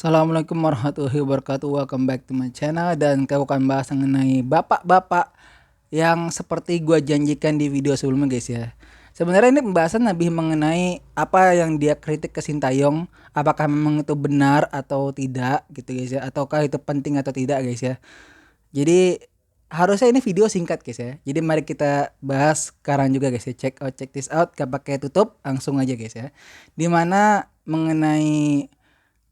Assalamualaikum warahmatullahi wabarakatuh. Welcome back to my channel, dan kita akan bahas mengenai bapak-bapak yang seperti gua janjikan di video sebelumnya guys ya. Sebenarnya ini pembahasan lebih mengenai apa yang dia kritik ke Sintayong, apakah memang itu benar atau tidak gitu guys ya, ataukah itu penting atau tidak guys ya. Jadi harusnya ini video singkat guys ya. Jadi mari kita bahas sekarang juga guys ya. Check this out, gak pakai tutup, langsung aja guys ya. Dimana mengenai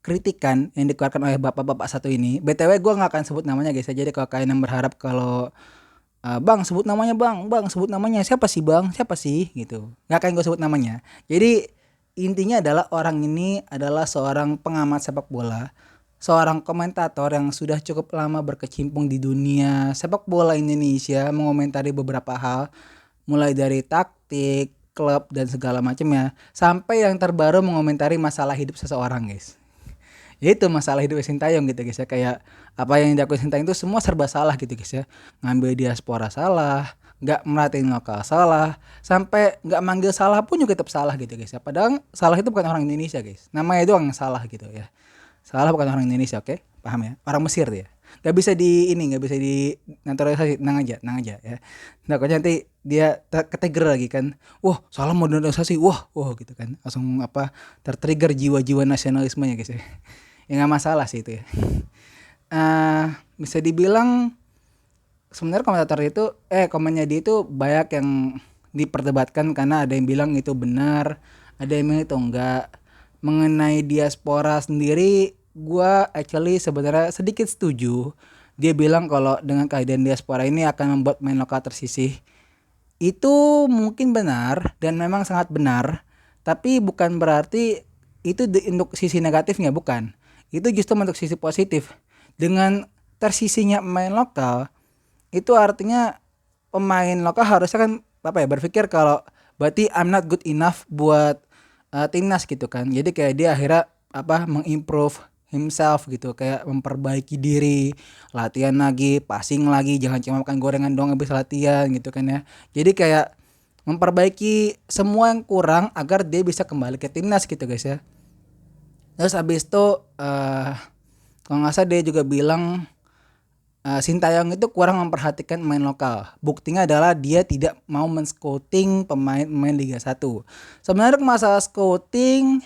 kritikan yang dikeluarkan oleh bapak-bapak satu ini, BTW gue nggak akan sebut namanya guys ya. Jadi kalau kalian yang berharap kalau bang sebut namanya, bang sebut namanya, siapa sih bang, siapa sih gitu, nggak akan gue sebut namanya. Jadi intinya adalah orang ini adalah seorang pengamat sepak bola, seorang komentator yang sudah cukup lama berkecimpung di dunia sepak bola Indonesia, mengomentari beberapa hal mulai dari taktik, klub dan segala macamnya, sampai yang terbaru mengomentari masalah hidup seseorang guys. Ya itu masalah hidup Sintayong gitu guys ya, kayak apa yang dilakukan Sintayong itu semua serba salah gitu guys ya. Ngambil diaspora salah, nggak merhatiin lokal salah, sampai nggak manggil salah pun juga tetap salah gitu guys ya. Padahal salah itu bukan orang Indonesia guys, namanya doang yang salah gitu ya. Salah bukan orang Indonesia, oke? Paham ya? Orang Mesir dia. Gak bisa nggak bisa di naturalisasi, tenang aja ya. Takutnya nanti dia ketrigger lagi kan. Wah, salah modernisasi. Wah gitu kan. Langsung tertrigger jiwa-jiwa nasionalismenya guys ya. Ya nggak masalah sih itu ya. Bisa dibilang sebenarnya komentator itu komennya dia itu banyak yang diperdebatkan, karena ada yang bilang itu benar, ada yang bilang itu enggak. Mengenai diaspora sendiri, gua actually sebenarnya sedikit setuju. Dia bilang kalau dengan kehadiran diaspora ini akan membuat main lokal tersisih. Itu mungkin benar dan memang sangat benar, tapi bukan berarti itu untuk sisi negatifnya, bukan. Itu justru untuk sisi positif. Dengan tersisinya pemain lokal, itu artinya pemain lokal harusnya kan berpikir kalau berarti I'm not good enough buat timnas gitu kan. Jadi kayak dia akhirnya mengimprove himself gitu, kayak memperbaiki diri, latihan lagi, passing lagi, jangan cuma makan gorengan doang habis latihan gitu kan ya. Jadi kayak memperbaiki semua yang kurang agar dia bisa kembali ke timnas gitu guys ya. Terus abis itu kalau nggak salah dia juga bilang Sintayong itu kurang memperhatikan pemain lokal. Buktinya adalah dia tidak mau men-scouting pemain Liga 1. Sebenarnya masalah scouting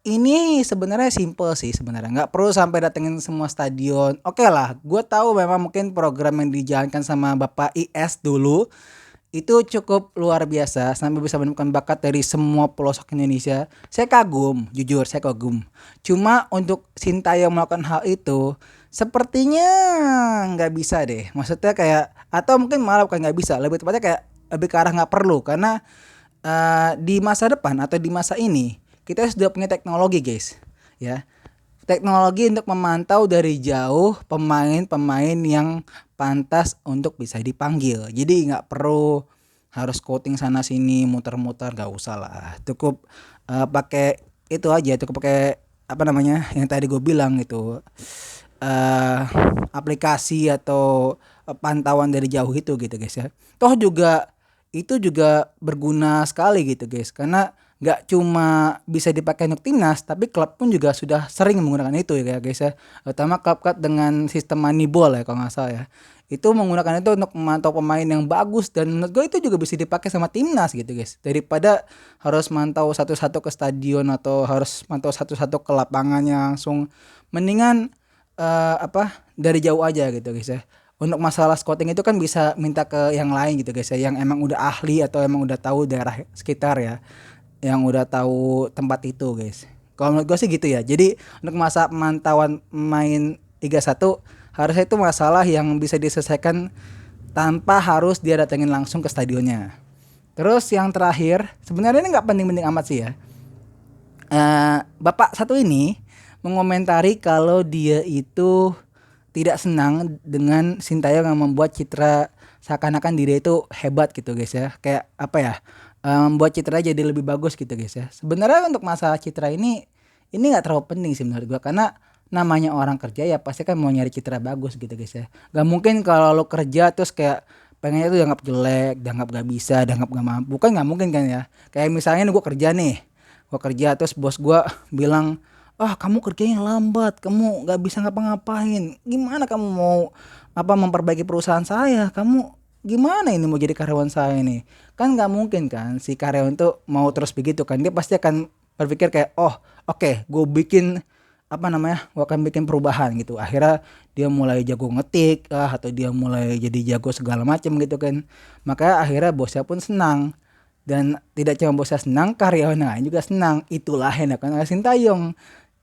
ini sebenarnya simple sih sebenarnya. Nggak perlu sampai datengin semua stadion. Oke lah, gue tahu memang mungkin program yang dijalankan sama Bapak IS dulu itu cukup luar biasa sampai bisa menemukan bakat dari semua pelosok Indonesia. Saya kagum, jujur saya kagum. Cuma untuk Sintayong melakukan hal itu sepertinya nggak bisa deh. Maksudnya kayak, atau mungkin malah bukan nggak bisa, lebih tepatnya kayak lebih ke arah nggak perlu, karena di masa depan atau di masa ini kita sudah punya teknologi guys ya. Teknologi untuk memantau dari jauh pemain-pemain yang pantas untuk bisa dipanggil. Jadi nggak perlu harus scouting sana sini muter-muter, nggak usah lah. Cukup pakai itu aja, cukup pakai yang tadi gue bilang itu aplikasi atau pantauan dari jauh itu gitu guys ya. Toh juga itu juga berguna sekali gitu guys, karena nggak cuma bisa dipakai untuk timnas, tapi klub pun juga sudah sering menggunakan itu ya guys ya. Terutama klub-klub dengan sistem Moneyball ya kalau nggak salah ya. Itu menggunakan itu untuk memantau pemain yang bagus, dan menurut gue itu juga bisa dipakai sama timnas gitu guys. Daripada harus mantau satu-satu ke stadion atau harus mantau satu-satu ke lapangannya langsung, mendingan dari jauh aja gitu guys ya. Untuk masalah scouting itu kan bisa minta ke yang lain gitu guys ya, yang emang udah ahli atau emang udah tahu daerah sekitar ya, yang udah tahu tempat itu guys. Kalau menurut gue sih gitu ya. Jadi untuk masa pemantauan main Liga 1 harusnya itu masalah yang bisa diselesaikan tanpa harus dia datengin langsung ke stadionnya. Terus yang terakhir, sebenarnya ini nggak penting-penting amat sih ya. Bapak satu ini mengomentari kalau dia itu tidak senang dengan Sintayong yang membuat citra seakan-akan diri itu hebat gitu guys ya. Kayak membuat citra jadi lebih bagus gitu guys ya. Sebenarnya untuk masalah citra ini nggak terlalu penting sih menurut gua, karena namanya orang kerja ya pasti kan mau nyari citra bagus gitu guys ya. Gak mungkin kalau lo kerja terus kayak pengennya tuh dianggap jelek, dianggap gak bisa, dianggap gak mampu, kan gak mungkin kan ya. Kayak misalnya gue kerja terus bos gue bilang ah kamu kerjanya lambat, kamu nggak bisa ngapa-ngapain, gimana kamu mau memperbaiki perusahaan saya, kamu gimana ini mau jadi karyawan saya ini. Kan nggak mungkin kan si karyawan tuh mau terus begitu kan, dia pasti akan berpikir kayak, oh oke, gue bikin gue akan bikin perubahan gitu. Akhirnya dia mulai jago ngetik atau dia mulai jadi jago segala macam gitu kan. Maka akhirnya bosnya pun senang, dan tidak cuma bosnya senang, karyawan lain juga senang. Itulah yang dilakukan oleh Sintayong.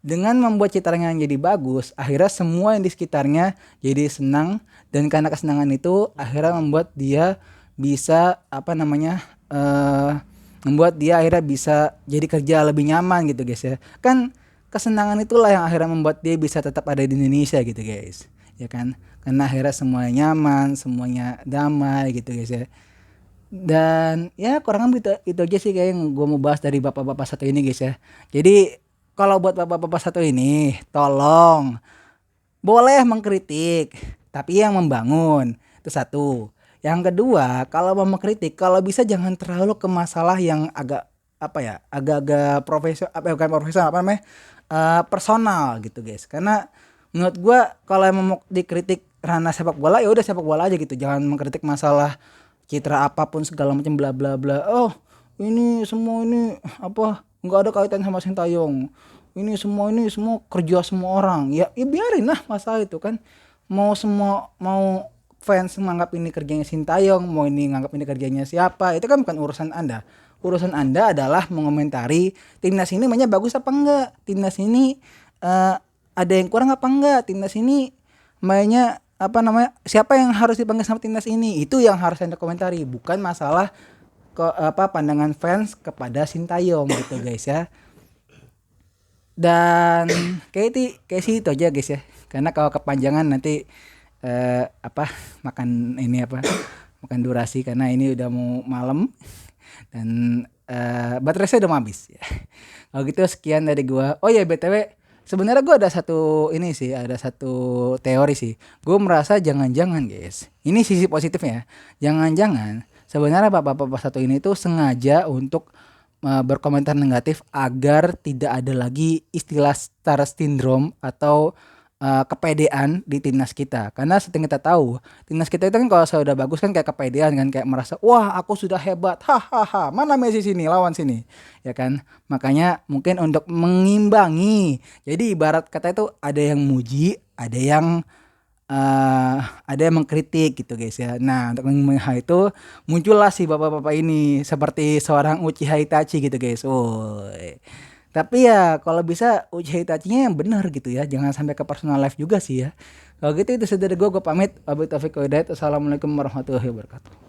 Dengan membuat citranya jadi bagus, akhirnya semua yang di sekitarnya jadi senang, dan karena kesenangan itu akhirnya membuat dia bisa membuat dia akhirnya bisa jadi kerja lebih nyaman gitu guys ya. Kan kesenangan itulah yang akhirnya membuat dia bisa tetap ada di Indonesia gitu guys. Ya kan? Karena akhirnya semuanya nyaman, semuanya damai gitu guys ya. Dan ya kurang lebih itu aja sih kayak yang gue mau bahas dari bapak-bapak satu ini guys ya. Jadi kalau buat bapak-bapak satu ini, tolong boleh mengkritik, tapi yang membangun. Itu satu. Yang kedua, kalau mau mengkritik, kalau bisa jangan terlalu ke masalah yang agak agak-agak personal gitu guys. Karena menurut gua kalau emang mau dikritik ranah sepak bola, ya udah sepak bola aja gitu. Jangan mengkritik masalah citra apapun segala macam bla bla bla. Oh, ini semua ini nggak ada kaitan sama Sintayong. Ini semua kerja semua orang. Ya biarin lah masalah itu kan. Mau fans menganggap ini kerjanya Sintayong, mau ini nganggap ini kerjanya siapa, itu kan bukan urusan Anda. Urusan Anda adalah mengomentari timnas ini mainnya bagus apa enggak, timnas ini ada yang kurang apa enggak, timnas ini mainnya siapa yang harus dipanggil sama timnas ini, itu yang harus Anda komentari, bukan masalah pandangan fans kepada Sintayong gitu guys ya. Dan kayak sih itu aja guys ya, karena kalau kepanjangan nanti makan durasi, karena ini udah mau malam dan baterai saya udah mau habis ya. Kalau gitu sekian dari gua. Oh ya BTW, sebenarnya gua ada satu teori sih. Gua merasa jangan-jangan guys, ini sisi positifnya, jangan-jangan sebenarnya bapak-bapak satu ini tuh sengaja untuk berkomentar negatif agar tidak ada lagi istilah star syndrome atau kepedean di timnas kita. Karena seperti kita tahu, timnas kita itu kan kalau sudah bagus kan kayak kepedean kan, kayak merasa wah aku sudah hebat, hahaha, mana Messi sini lawan sini, ya kan. Makanya mungkin untuk mengimbangi, jadi ibarat kata itu ada yang muji, ada yang mengkritik gitu guys ya. Nah untuk mengimbangi hal itu muncullah si bapak-bapak ini seperti seorang Uchiha Itachi gitu guys. Woi. Tapi ya kalau bisa Uchiha Itachinya yang benar gitu ya, jangan sampai ke personal life juga sih ya. Kalau gitu itu saja dari gue pamit. Wabillahi taufiq wal hidayah. Assalamualaikum warahmatullahi wabarakatuh.